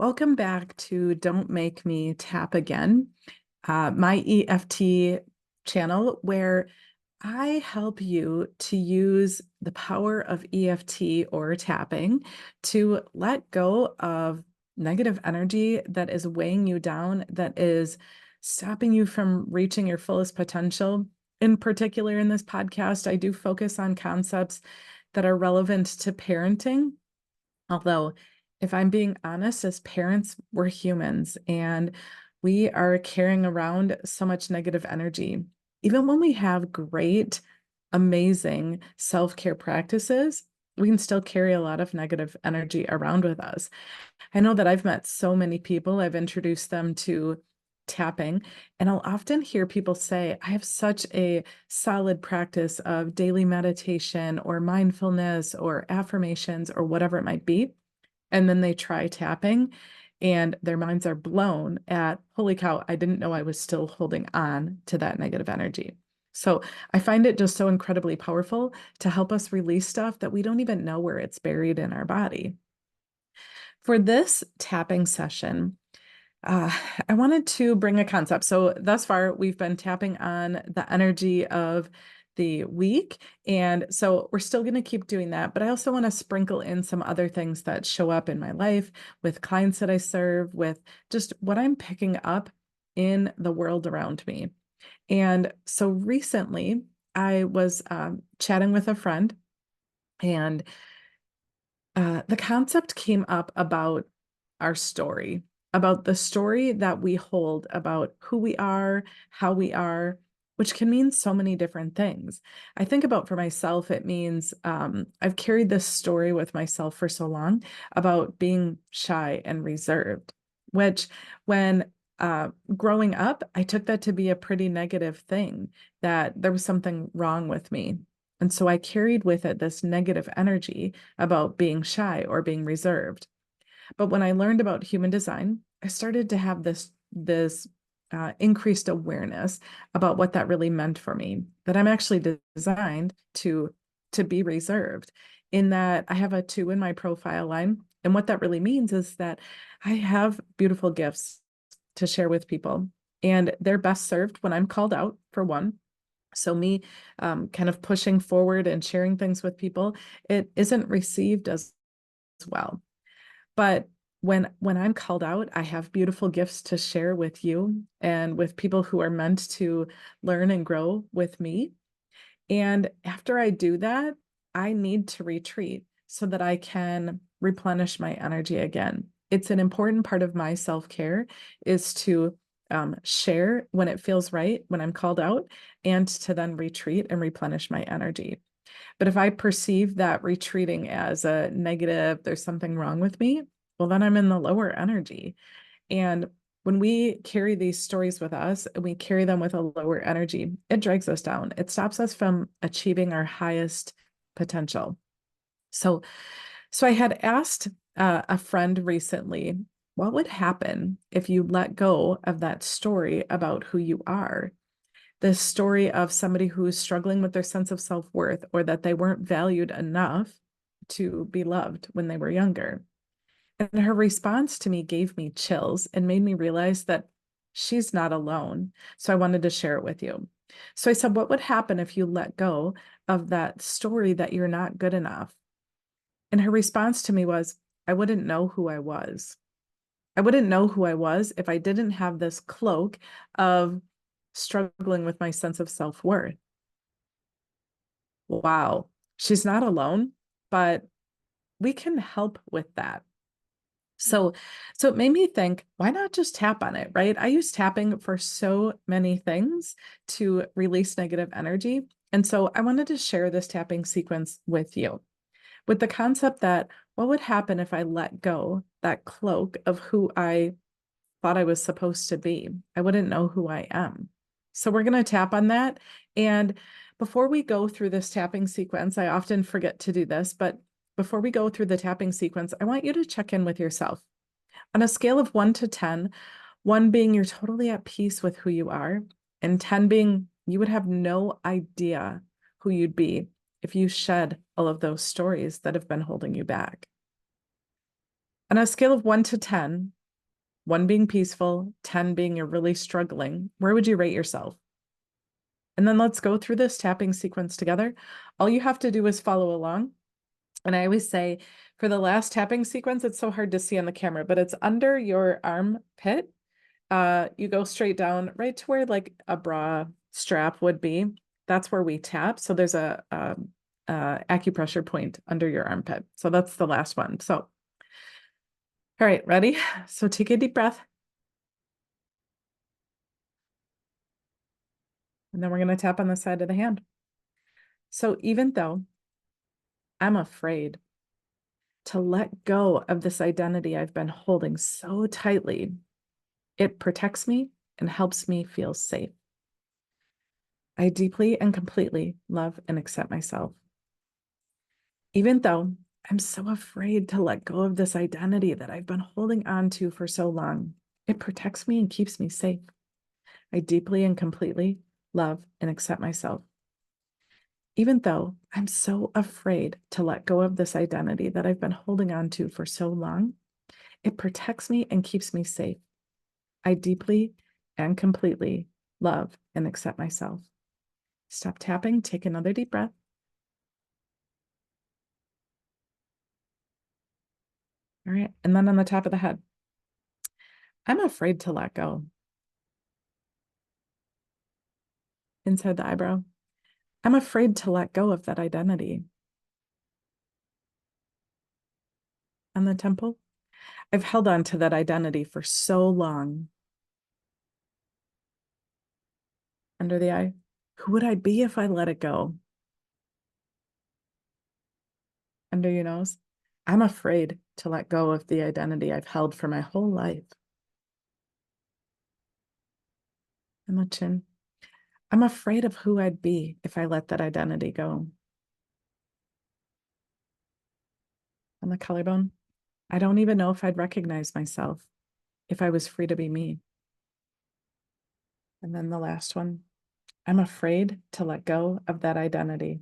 Welcome back to Don't Make Me Tap Again, my EFT channel where I help you to use the power of EFT or tapping to let go of negative energy that is weighing you down, that is stopping you from reaching your fullest potential. In particular, in this podcast, I do focus on concepts that are relevant to parenting. Although, if I'm being honest, as parents, we're humans and we are carrying around so much negative energy. Even when we have great, amazing self-care practices, we can still carry a lot of negative energy around with us. I know that I've met so many people, I've introduced them to tapping, and I'll often hear people say, I have such a solid practice of daily meditation or mindfulness or affirmations or whatever it might be. And then they try tapping and their minds are blown at, holy cow, I didn't know I was still holding on to that negative energy. So I find it just so incredibly powerful to help us release stuff that we don't even know where it's buried in our body. For this tapping session, uh, I wanted to bring a concept. So thus far, we've been tapping on the energy of the week. And so we're still going to keep doing that. But I also want to sprinkle in some other things that show up in my life with clients that I serve, with just what I'm picking up in the world around me. And so recently, I was chatting with a friend, and the concept came up about our story, about the story that we hold about who we are, how we are, which can mean so many different things. I think about for myself, it means I've carried this story with myself for so long about being shy and reserved, which when growing up, I took that to be a pretty negative thing, that there was something wrong with me. And so I carried with it this negative energy about being shy or being reserved. But when I learned about human design, I started to have this increased awareness about what that really meant for me. That I'm actually designed to be reserved. In that I have a 2 in my profile line, and what that really means is that I have beautiful gifts to share with people, and they're best served when I'm called out, for one. So me kind of pushing forward and sharing things with people, it isn't received as well. But when I'm called out, I have beautiful gifts to share with you and with people who are meant to learn and grow with me. And after I do that, I need to retreat so that I can replenish my energy again. It's an important part of my self-care is to share when it feels right, when I'm called out, and to then retreat and replenish my energy. But if I perceive that retreating as a negative, there's something wrong with me, well, then I'm in the lower energy. And when we carry these stories with us and we carry them with a lower energy, it drags us down. It stops us from achieving our highest potential. So, so I had asked a friend recently, what would happen if you let go of that story about who you are? This story of somebody who's struggling with their sense of self-worth, or that they weren't valued enough to be loved when they were younger. And her response to me gave me chills and made me realize that she's not alone. So I wanted to share it with you. So I said, what would happen if you let go of that story that you're not good enough? And her response to me was, I wouldn't know who I was. I wouldn't know who I was if I didn't have this cloak of struggling with my sense of self-worth. Wow, she's not alone, but we can help with that. So, so it made me think, why not just tap on it, right? I use tapping for so many things to release negative energy. And so I wanted to share this tapping sequence with you, with the concept that what would happen if I let go that cloak of who I thought I was supposed to be? I wouldn't know who I am. So we're going to tap on that. And before we go through this tapping sequence, I often forget to do this, but before we go through the tapping sequence, I want you to check in with yourself. On a scale of 1 to 10, 1 being you're totally at peace with who you are, and 10 being you would have no idea who you'd be if you shed all of those stories that have been holding you back. On a scale of 1 to 10, 1 being peaceful, 10 being you're really struggling, where would you rate yourself? And then let's go through this tapping sequence together. All you have to do is follow along. And I always say for the last tapping sequence, it's so hard to see on the camera, but it's under your armpit. You go straight down right to where like a bra strap would be. That's where we tap. So there's a acupressure point under your armpit. So that's the last one. So, all right, ready? So take a deep breath. And then we're going to tap on the side of the hand. So even though I'm afraid to let go of this identity I've been holding so tightly, it protects me and helps me feel safe. I deeply and completely love and accept myself. Even though I'm so afraid to let go of this identity that I've been holding on to for so long, it protects me and keeps me safe. I deeply and completely love and accept myself. Even though I'm so afraid to let go of this identity that I've been holding on to for so long, it protects me and keeps me safe. I deeply and completely love and accept myself. Stop tapping, take another deep breath. All right, and then on the top of the head, I'm afraid to let go. Inside the eyebrow, I'm afraid to let go of that identity. On the temple, I've held on to that identity for so long. Under the eye, who would I be if I let it go? Under your nose, I'm afraid to let go of the identity I've held for my whole life. And the chin, I'm afraid of who I'd be if I let that identity go. On the collarbone, I don't even know if I'd recognize myself if I was free to be me. And then the last one, I'm afraid to let go of that identity.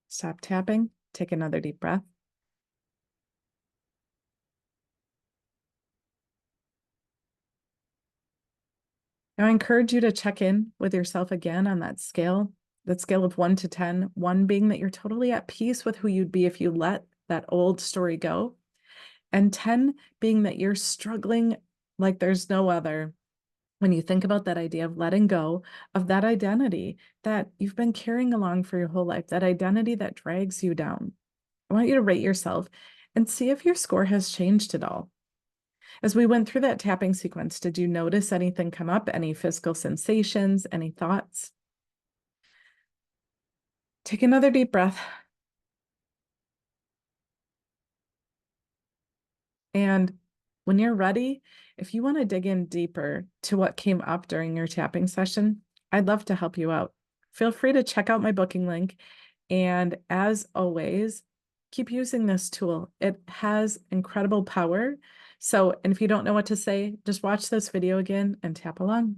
Stop tapping, take another deep breath. Now I encourage you to check in with yourself again on that scale of 1 to 10, 1 being that you're totally at peace with who you'd be if you let that old story go, and 10 being that you're struggling like there's no other when you think about that idea of letting go of that identity that you've been carrying along for your whole life, that identity that drags you down. I want you to rate yourself and see if your score has changed at all. As we went through that tapping sequence, did you notice anything come up? Any physical sensations? Any thoughts? Take another deep breath. And when you're ready, if you want to dig in deeper to what came up during your tapping session, I'd love to help you out. Feel free to check out my booking link. And as always, keep using this tool. It has incredible power. So, and if you don't know what to say, just watch this video again and tap along.